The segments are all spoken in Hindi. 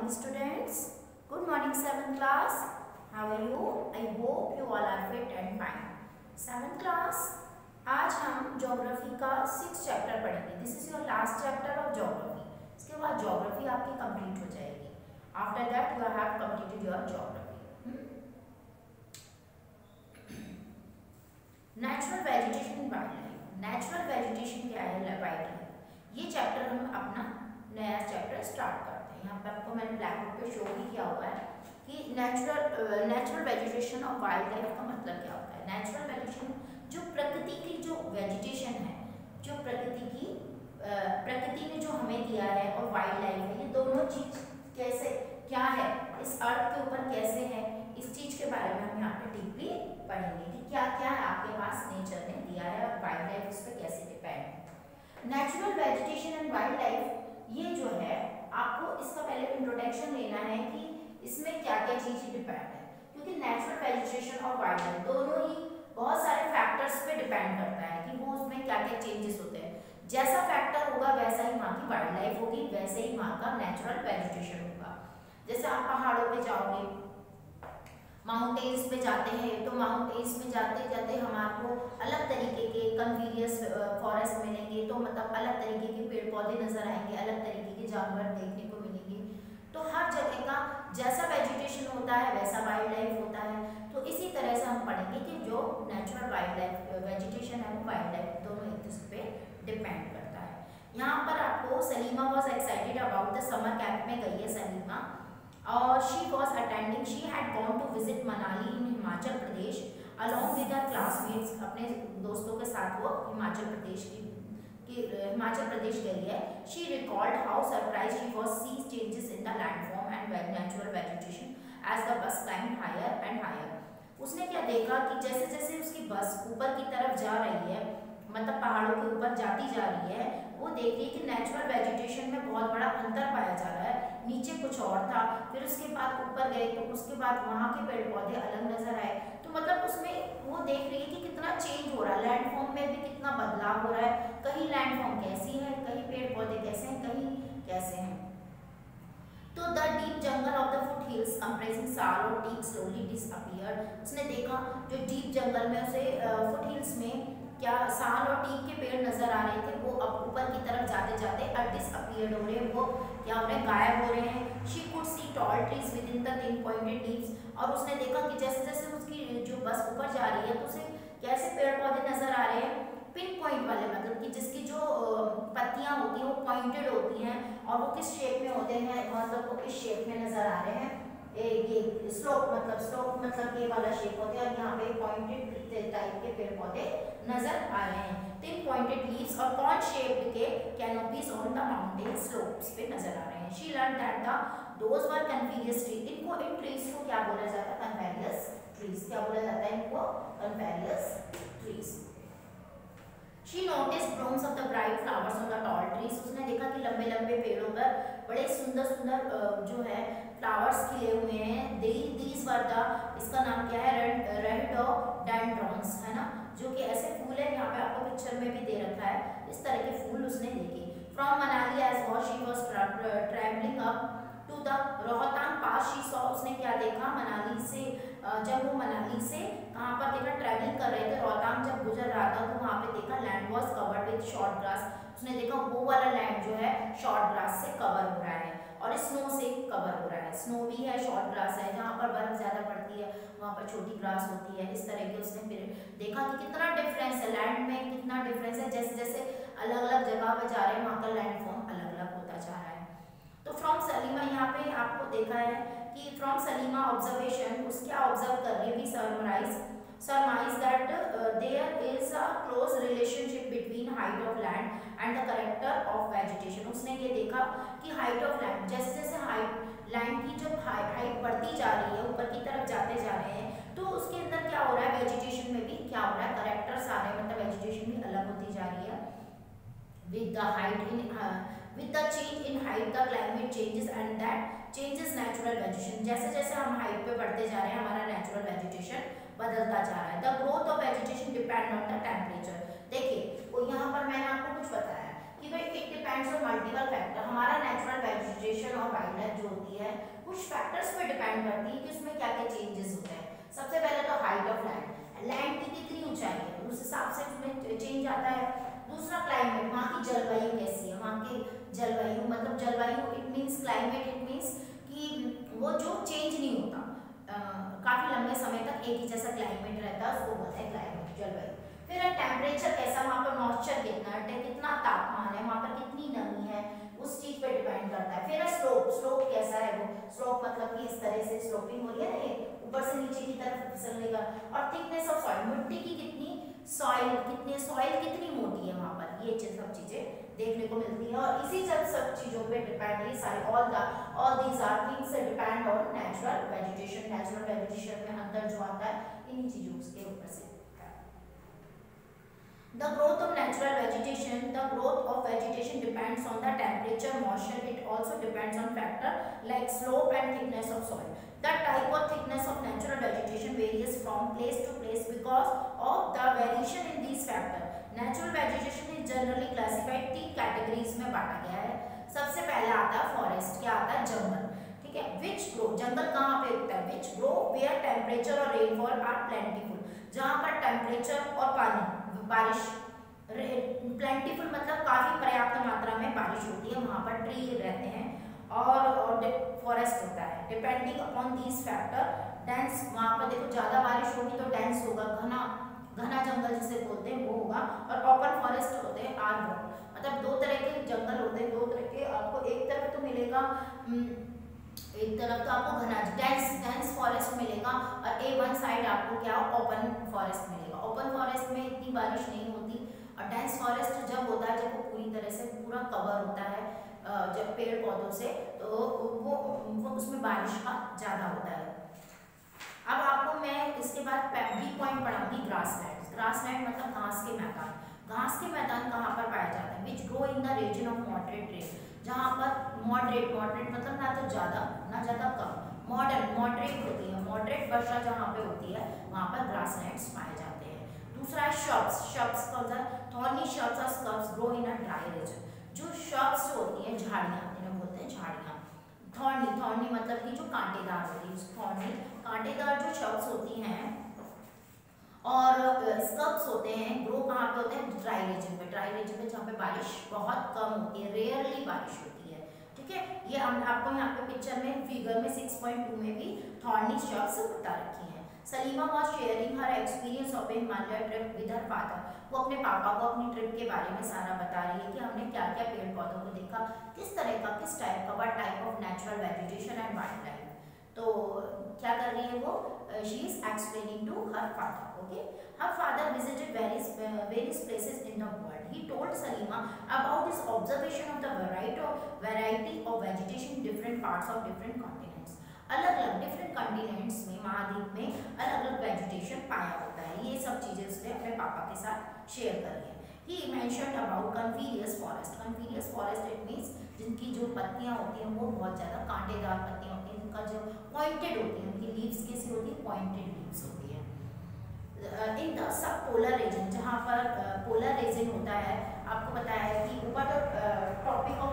morning students. Good morning 7th class. How are you? I hope you all are fit and fine. 7th class, आज हम ज्योग्राफी का 6th चैप्टर पढ़ेंगे. This is your last chapter of geography. इसके बाद ज्योग्राफी आपकी कंप्लीट हो जाएगी. After that you have completed your geography. Natural vegetation and wild life. Natural vegetation क्या है, वाइल्ड लाइफ, ये चैप्टर हम अपना नया चैप्टर स्टार्ट करते हैं. यहाँ पे आपको मैंने ब्लैक बोर्ड पे शो भी किया हुआ है कि नेचुरल वेजिटेशन और वाइल्ड लाइफ का मतलब क्या होता है. नेचुरल वेजिटेशन जो प्रकृति की जो वेजिटेशन है, जो प्रकृति ने जो हमें दिया है, और वाइल्ड लाइफ है, ये दोनों चीज कैसे क्या है, इस अर्थ के ऊपर कैसे है, इस चीज के बारे में हम यहाँ पे डीपली पढ़ेंगे कि क्या क्या है आपके पास नेचर ने दिया है और वाइल्ड लाइफ उस पर कैसे डिपेंड है. Natural vegetation and wild life, ये जो है आपको इसका पहले इंट्रोडक्शन लेना है कि इसमें क्या क्या चीजें डिपेंड है, क्योंकि नेचुरल वेजिटेशन और वाइल्ड लाइफ दोनों ही बहुत सारे फैक्टर्स पे डिपेंड करता है कि वो उसमें क्या क्या चेंजेस होते हैं. जैसा फैक्टर होगा वैसा ही वहाँ की वाइल्ड लाइफ होगी, वैसे ही वहाँ का नेचुरल वेजिटेशन होगा. जैसे आप पहाड़ों पे जाओगे, माउंटेन्स पे जाते हैं, तो माउंटेन्स में जाते जाते हमारे को अलग तरीके के कन्वीनियस फॉरेस्ट मिलेंगे, तो मतलब अलग तरीके के पेड़ पौधे नजर आएंगे, अलग तरीके के जानवर देखने को मिलेंगे. तो हर जगह का जैसा वेजिटेशन होता है वैसा वाइल्ड लाइफ होता है. तो इसी तरह से हम पढ़ेंगे कि जो नेचुरल वाइल्ड लाइफ वेजिटेशन है वो वाइल्ड लाइफ दोनों एक दूसरे पे डिपेंड करता है. यहाँ पर आपको Salima was excited about the summer camp में गई है सलीमा, और she was attending, she had gone to visit Manali in Himachal Pradesh along with her classmates. अपने दोस्तों के साथ वो हिमाचल प्रदेश गई है. She recalled how surprised she was see changes in the landform and natural vegetation as the bus climbed higher and higher. उसने क्या देखा कि जैसे जैसे उसकी बस ऊपर की तरफ जा रही है, मतलब पहाड़ों के ऊपर जाती जा रही है, वो देख रही है कि नेचुरल वेजिटेशन में बहुत बड़ा अंतर पाया जा रहा है. नीचे कुछ और था, फिर उसके बाद ऊपर गए तो उसके बाद वहाँ के पेड़ पौधे अलग नजर आए. तो मतलब उसमें वो देख रही है कि कितना चेंज हो रहा है, लैंडफॉर्म में भी कितना बदलाव हो रहा है. कहीं लैंडफॉर्म कैसी है, कहीं पेड़ पौधे कैसे हैं, कहीं कैसे हैं. तो the deep jungle of the foot hills comprising साल और टीक स्लोली डिसअपीयर्ड. उसने देखा जो डीप जंगल में उसे फुट हिल्स में क्या साल और टीक के पेड़ नजर आ रहे थे, वो अब ऊपर की तरफ जाते जाते डिसअपीयर्ड हो रहे हैं, वो क्या हो रहे हैं, गायब हो रहे हैं. She could see tall trees with in the thin pointed leaves. और उसने देखा कि जैसे जैसे उसकी जो बस ऊपर जा रही है तो उसे कैसे पेड़ पौधे नजर आ रहे हैं, पिन पॉइंट वाले, मतलब कि जिसकी जो पत्तियां होती हैं वो पॉइंटेड होती हैं, और वो किस शेप में होते हैं, मतलब वो इस शेप में नजर आ रहे हैं. ये स्लोप मतलब ये वाला शेप होता है, और यहाँ पे पॉइंटेड टाइप के पेड़ पौधे नजर आ रहे हैं. थिन पॉइंटेड लीव्स और कॉर्न शेप्ड के canopies on the mountain slopes पे नजर आ रहे हैं. She learn that those were coniferous tree. इनको इन ट्रीज को क्या बोला जाता है, कन्फेरियस ट्रीज. क्या बोला जाता है इनको, कन्फेरियस trees. She noticed blooms of the bright flowers on the tall trees. उसने देखा कि लंबे लंबे पेड़ों पर बड़े सुंदर सुंदर जो है फ्लावर्स खिले हुए हैं. These were the, इसका नाम क्या है, rhododendrons है ना, जो कि ऐसे फूल है, यहाँ पे आपको पिक्चर में भी दे रखा है. इस तरह के फूल उसने देखे. From Manali as she was traveling up to the Rohtang pass she saw, उसने क्या देखा, मनाली से जब वो मनाली से कहाँ पर देखा, ट्रैवलिंग कर रहे थे, रोहतांग जब गुजर रहा था तो वहाँ पे देखा land was covered with short grass. उसने देखा वो वाला लैंड जो है शॉर्ट ग्रास से कवर हो रहा है और स्नो से कवर हो रहा है. स्नो भी है, शॉर्ट ग्रास है, जहाँ पर बर्फ ज्यादा पड़ती है वहाँ पर छोटी ग्रास होती है. इस तरह के उसने फिर देखा कि कितना डिफरेंस है लैंड में, कितना डिफरेंस है. जैसे जैसे अलग अलग जगह पर जा रहे हैं वहाँ का लैंडफॉर्म अलग अलग होता जा रहा है. तो फ्रॉम सलीमा, यहाँ पे आपको देखा है कि फ्रॉम सलीमा ऑब्जर्वेशन, उस क्या ऑब्जर्व कर रही है, surmise that there is a close relationship between height of land and the character of vegetation. उसने ये देखा कि हाइट ऑफ लैंड, जैसे जैसे हाइट लैंड की जब हाइट बढ़ती जा रही है, ऊपर की तरफ जाते जा रहे हैं, तो उसके अंदर क्या हो रहा है, वेजिटेशन में भी क्या हो रहा है, करेक्टर्स आ रहे हैं, मतलब वेजिटेशन भी अलग होती जा रही है. With the change in height the climate changes and that changes natural vegetation. जैसे जैसे हम हाइट पे बढ़ते जा रहे हैं हमारा नेचुरल वेजिटेशन बदलता जा रहा है. The growth of vegetation depend on the temperature. देखिए वो यहाँ पर मैंने आपको कुछ बताया कि भाई it depends on multiple factor. हमारा नेचुरल वेजिटेशन और वाइल्ड लाइफ जो होती है डिपेंड करती है कि उसमें क्या क्या चेंजेस होते हैं। सबसे पहले तो हाइट ऑफ लैंड, लैंड की कितनी ऊंचाई है उस हिसाब से उसमें चेंज आता है। दूसरा क्लाइमेट, वहाँ की जलवायु कैसी है, वहाँ के जलवायु मतलब जलवायु it means climate, it means कि वो जो चेंज नहीं होता, काफी लंबे समय तक एक ही जैसा क्लाइमेट रहता है, उसको बोलते हैं क्लाइमेट, जलवायु। फिर है टेम्परेचर कैसा, वहाँ पर मॉइस्चर कितना है, कितना तापमान है, वहाँ पर कितनी नमी है, उस चीज पे डिपेंड करता है। फिर है स्लोप, स्लोप कैसा है, वो स्लोप मतलब कि इस तरह से स्लोपिंग हो रही है ना, ये ऊपर से नीचे की तरफ फिसलने का। और थिकनेस ऑफ सॉइल, मिट्टी की कितनी सॉइल कितनी मोटी है वहाँ पर, ये सब चीजें देखने को मिलती है। और इसी सब चीजों पे डिपेंड, ये सारे all these are things depend on natural vegetation. Natural vegetation में अंदर जो आता है इन्हीं चीजों के ऊपर से। The growth of natural vegetation, the growth of vegetation depends on the temperature, moisture. It also depends on factor like slope and thickness of soil. The type or thickness of natural vegetation varies from place to place because of the variation in these factors. Natural vegetation is generally classified 3 categories में बांटा गया है। सबसे पहले आता है फॉरेस्ट, क्या आता है, जंगल, ठीक है। विच ग्रो, जंगल कहाँ पे उगता है, विच ग्रो वेयर टेम्परेचर और रेनफॉल आर प्लेंटीफुल, जहाँ पर टेम्परेचर और पानी बारिश प्लेंटीफुल मतलब काफी पर्याप्त मात्रा में बारिश होती है, वहां पर ट्री रहते हैं और फॉरेस्ट होता है। Depending upon these factor dense, वहां पर देखो ज्यादा बारिश होगी तो डेंस होगा, घना जंगल जिसे बोलते हैं वो होगा। और ओपन फॉरेस्ट होते हैं आर ब्रॉड, मतलब 2 तरह के जंगल होते हैं, 2 तरह के। आपको एक तरफ तो मिलेगा, एक तरफ तो आपको घना डेंस फॉरेस्ट मिलेगा और वन साइड आपको क्या ओपन फॉरेस्ट मिलेगा। ओपन फॉरेस्ट में इतनी बारिश नहीं होती और डेंस फॉरेस्ट जब होता है जब वो पूरी तरह से पूरा कवर होता है जब पेड़ पौधों से, तो वो उसमें बारिश का ज़्यादा होता है। अब आपको मैं इसके बाद बी पॉइंट पढ़ाऊंगी, ग्रासलैंड। ग्रासलैंड मतलब घास के मैदान। घास के मैदान कहाँ पर पाए जाते हैं, which grow in the region of moderate rain, जहाँ पर मॉडरेट मतलब ना तो ज़्यादा ना ज़्यादा कम, मॉडरेट होती है, मॉडरेट वर्षा जहाँ पे होती है वहाँ पर ग्रासलैंड्स पाए जाते हैं। दूसरा है शब्स कौन सा, थॉर्नी शब्स और scrubs grow in a dry region. जो शब्स होती हैं झाड़ियाँ, इन्हें बोलते हैं झाड़ियाँ। थॉर्नी मतलब कि जो कांटेदार होती है, थॉर्नी कांटेदार जो शब्स होती हैं और स्कर्ब्स होते हैं, ग्रो कहाँ पे होते हैं, ड्राई रीजन पे। ड्राई रीजन पे जहाँ पे बारिश बहुत कम होती है, रेयरली बारिश होती है, ठीक है। ये आपको यहाँ पे पिक्चर में फिगर में 6.2 में भी थॉर्नी शब्स बता रखी है। Salima was sharing her experience of A Himalaya trip with her father, वो अपने पापा को अपनी ट्रिप के बारे में सारा बता रही है कि हमने क्या क्या पेड़ पौधों को देखा, किस तरह का, किस टाइप का, what type of natural vegetation and wildlife. तो क्या कर रही है वो, she is explaining to her father, okay. Her father visited various places in the world. He told Salima about his observation of the variety of vegetation in different parts of different continents. अलग-अलग डिफरेंट कॉन्टिनेंट्स में, महाद्वीप में अलग-अलग वेजिटेशन पाया होता है। ये सब चीजें उसने अपने पापा के साथ शेयर कर ली है। He mentioned about coniferous forest. Coniferous forest it means जिनकी जो पत्तियां होती हैं वो बहुत ज्यादा कांटेदार पत्तियां होती हैं, जिनका जो पॉइंटेड होती है, उनकी लीव्स कैसी होती है, पॉइंटेड लीव्स होती है। In the sub polar region, जहाँ पर पोलर रीजन होता है, आपको पता है कि ऊपर तो ट्रॉपिक ऑफ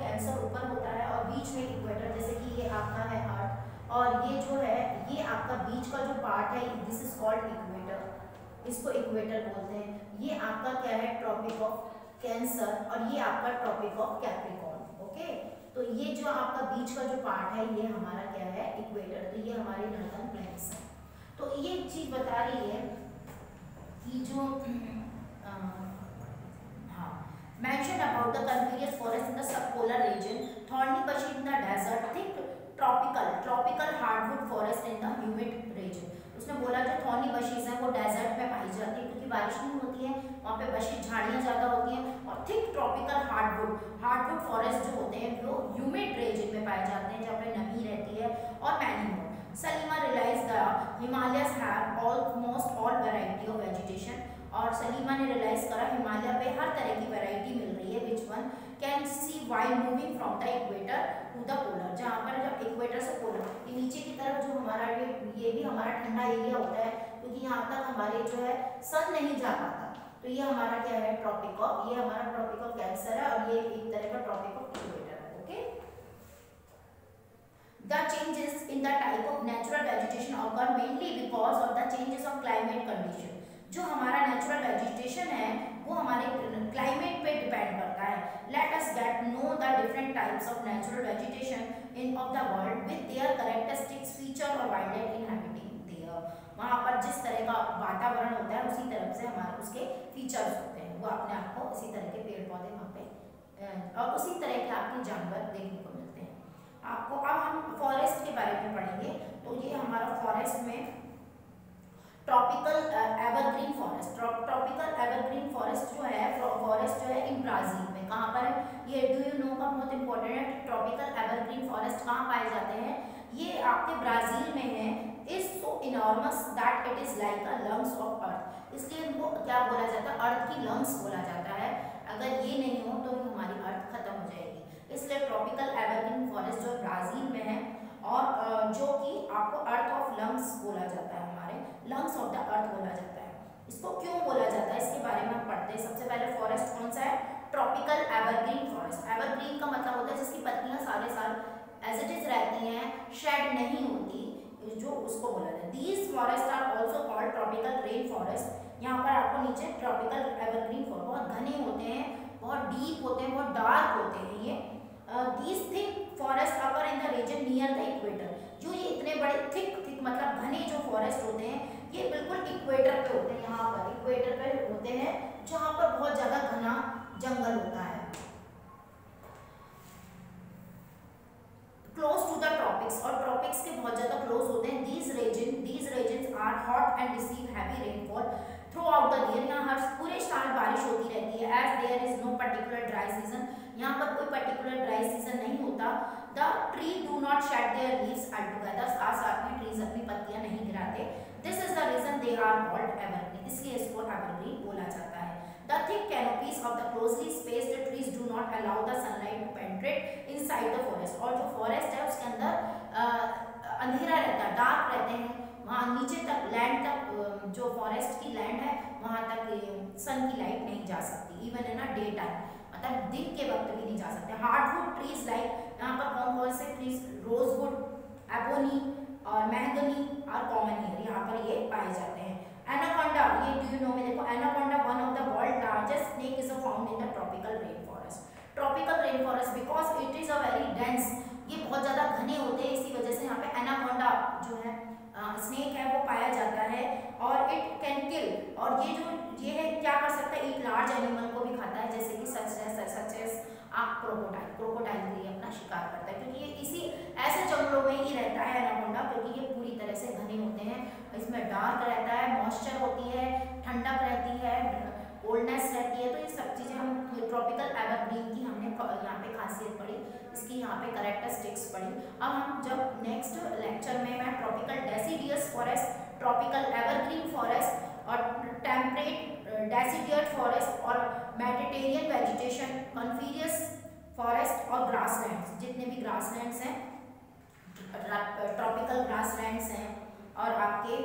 कैंसर ऊपर होता है और बीच में इक्वेटर, जैसे कि ये आपका है अर्थ, और ये जो है ये आपका बीच का जो पार्ट है, दिस इज कॉल्ड इक्वेटर, इसको इक्वेटर बोलते हैं। ये आपका क्या है, ट्रॉपिक ऑफ कैंसर, और ये आपका ट्रॉपिक ऑफ कैप्रिकॉर्न, ओके। तो ये जो आपका बीच का जो पार्ट है ये हमारा क्या है, इक्वेटर, तो ये हमारे नॉर्दर्न प्लेन्स है। तो ये चीज बता रही है कि जो mentioned about the coniferous forest in the subpolar region, thorny bushes in the desert, thick tropical hardwood forest in the humid region. उसने बोला जो थॉर्नी बशीज हैं वो डेजर्ट में पाई जाती है क्योंकि बारिश नहीं होती है, वहाँ पे बशीज झाड़ियाँ ज़्यादा होती हैं। और थिक ट्रॉपिकल हार्डवुड फॉरेस्ट जो होते हैं वो ह्यूमिड रीजन में पाए जाते हैं, जहाँ पे नमी रहती है और many more. Salima realise the Himalayas have almost all variety of vegetation, और सलीमा ने रियलाइज करा हिमालय पे हर तरह की वैरायटी मिल रही है, which one can see while moving from the equator to the polar, जहाँ पर जब इक्वेटर से पोलर ये नीचे की तरफ जो हमारा ये भी हमारा ठंडा एरिया होता है, क्योंकि यहाँ तक हमारे जो है सन नहीं जा पाता। तो ये हमारा क्या है, ट्रॉपिक ऑफ कैंसर है, और ये एक तरह का ट्रॉपिक ऑफ इक्वेटर है, okay. The changes in the type of natural vegetation occur mainly because of the changes of climate condition. जो हमारा नेचुरल वेजिटेशन है वो हमारे क्लाइमेट पे डिपेंड करता है. Let us get know the different types of natural vegetation in of the world with their characteristics, feature और wildlife inhabiting there. वहाँ पर जिस तरह का वातावरण होता है उसी तरह से हमारे उसके फीचर्स होते हैं. वो अपने आप को इसी तरह के पेड़ पौधे वहाँ पे और उसी तरह के आपके जानवर देखने को मिलते हैं आपको. अब हम फॉरेस्ट के बारे में पढ़ेंगे. तो ये हमारा फॉरेस्ट में tropical evergreen forest. Tropical evergreen forest जो है फॉरेस्ट जो है इन ब्राजील में. कहाँ पर है ये डू यू नो का बहुत इंपॉर्टेंट है. ट्रॉपिकल एवरग्रीन फॉरेस्ट कहाँ पाए जाते हैं. ये आपके ब्राजील में है. Is so enormous that it is like a lungs of earth. इसलिए इनको क्या बोला जाता है, अर्थ की लंग्स बोला जाता है. अगर ये नहीं हो तो हमारी अर्थ खत्म हो जाएगी. इसलिए ट्रॉपिकल एवरग्रीन फॉरेस्ट जो ब्राजील में है और जो कि आपको अर्थ ऑफ लंग्स बोला जाता है, हमारे लंग्स ऑफ द अर्थ बोला जाता है. इसको क्यों बोला जाता है इसके बारे में हम पढ़ते हैं. सबसे पहले फॉरेस्ट कौन सा है, ट्रॉपिकल एवरग्रीन फॉरेस्ट. एवरग्रीन का मतलब होता है जिसकी पत्तियां सारे साल एज इट इज रहती हैं, शेड नहीं होती, जो उसको बोला जाता है. These forests are also called tropical rain forest. यहाँ पर आपको नीचे ट्रॉपिकल एवरग्रीन फॉरेस्ट बहुत घने होते हैं, बहुत डीप होते हैं, बहुत डार्क होते हैं. ये these thick forest occur in the region near the equator. जो ये इतने बड़े थिक मतलब घने जो फॉरेस्ट होते हैं ये बिल्कुल इक्वेटर पे होते हैं. यहाँ पर इक्वेटर पे होते हैं जहाँ पर बहुत ज्यादा घना जंगल होता है. क्लोज टू द ट्रॉपिक्स और ट्रॉपिक्स के बहुत ज्यादा क्लोज होते हैं. these regions are hot and receive heavy rainfall throughout the year. यहाँ हर पूरे साल बारिश होती रहती है. as there is no particular dry season. यहाँ पर कोई पर्टिकुलर ड्राई सीजन नहीं होता. The tree do not shed their leaves altogether. साथ में ट्रीज अपनी पत्तियां नहीं गिराते. This is the reason they are called evergreen. इसलिए इसको एवरग्रीन बोला जाता है. The thick canopies of the closely spaced trees do not allow the sunlight to penetrate inside the forest. और जो फॉरेस्ट है उसके अंदर अंधेरा रहता है, डार्क रहते हैं. वहाँ नीचे तक लैंड तक जो फॉरेस्ट की लैंड है वहाँ तक सन की लाइट नहीं जा सकती. Even in a day time मतलब दिन के वक्त भी नहीं जा सकते. हार्डवुड ट्रीज लाइक यहाँ पर कौन कौन से ट्रीज, रोजवुड, एबोनी और मैंगनी आर कॉमन हियर. यहाँ पर ये पाए जाते हैं. एनाकोंडा, ये डू यू नो में देखो anaconda one of the world largest snake is found in the tropical rain forest. Tropical rain forest because it is a very dense. ये बहुत ज्यादा घने होते हैं इसी वजह से यहाँ पे एनाकोंडा जो है स्नेक है वो पाया जाता है. और इट कैन किल. और ये है क्या कर सकता है, एक लार्ज एनिमल को भी खाता है जैसे कि सच क्रोकोडाइल भी अपना शिकार करता है. क्योंकि ये इसी ऐसे जंगलों में ही रहता है एनाकोंडा. क्योंकि ये पूरी तरह से घने होते हैं, इसमें डार्क रहता है, मॉइस्चर होती है, ठंडक रहती है, कोल्डनेस रहती है. तो ये सब चीज़ें हम ट्रॉपिकल एवरग्रीन की हमने यहाँ पे खासियत पढ़ी, इसकी यहाँ पे कैरेक्टरिस्टिक्स पढ़ी. अब हम जब नेक्स्ट लेक्चर में मैं tropical deciduous forest, tropical evergreen forest और टेम्परेट डेसिडियट फॉरेस्ट और मेडिटेरियन वेजिटेशन, कॉन्फिरियस फॉरेस्ट और ग्रासलैंड्स, जितने भी ग्रासलैंड्स हैं, ट्रॉपिकल ग्रासलैंड्स हैं और आपके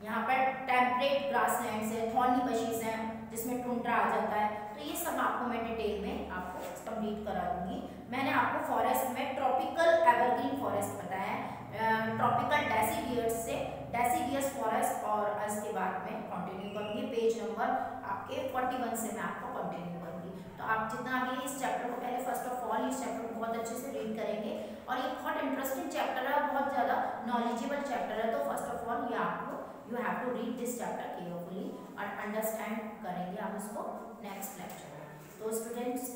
यहाँ पर टेम्परेट ग्रासलैंड्स है, थॉर्नी बशीज हैं जिसमें टुंड्रा आ जाता है. तो ये सब आपको मैं डिटेल में आपको कंप्लीट करा दूंगी. मैंने आपको फॉरेस्ट में ट्रॉपिकल एवरग्रीन फॉरेस्ट बताया, ट्रॉपिकल डेसिडियस फॉरेस्ट और इसके बाद में कंटिन्यू करूँगी. पेज नंबर आपके 41 से मैं आपको कंटिन्यू करूँगी. तो आप जितना भी इस चैप्टर को पहले फर्स्ट ऑफ ऑल इस चैप्टर को बहुत अच्छे से रीड करेंगे. और ये बहुत इंटरेस्टिंग चैप्टर है, बहुत ज़्यादा नॉलेजेबल चैप्टर है. तो फर्स्ट ऑफ ऑल ये आपको you have to read this chapter carefully और अंडरस्टैंड करेंगे आप इसको नेक्स्ट लेक्चर में. तो स्टूडेंट्स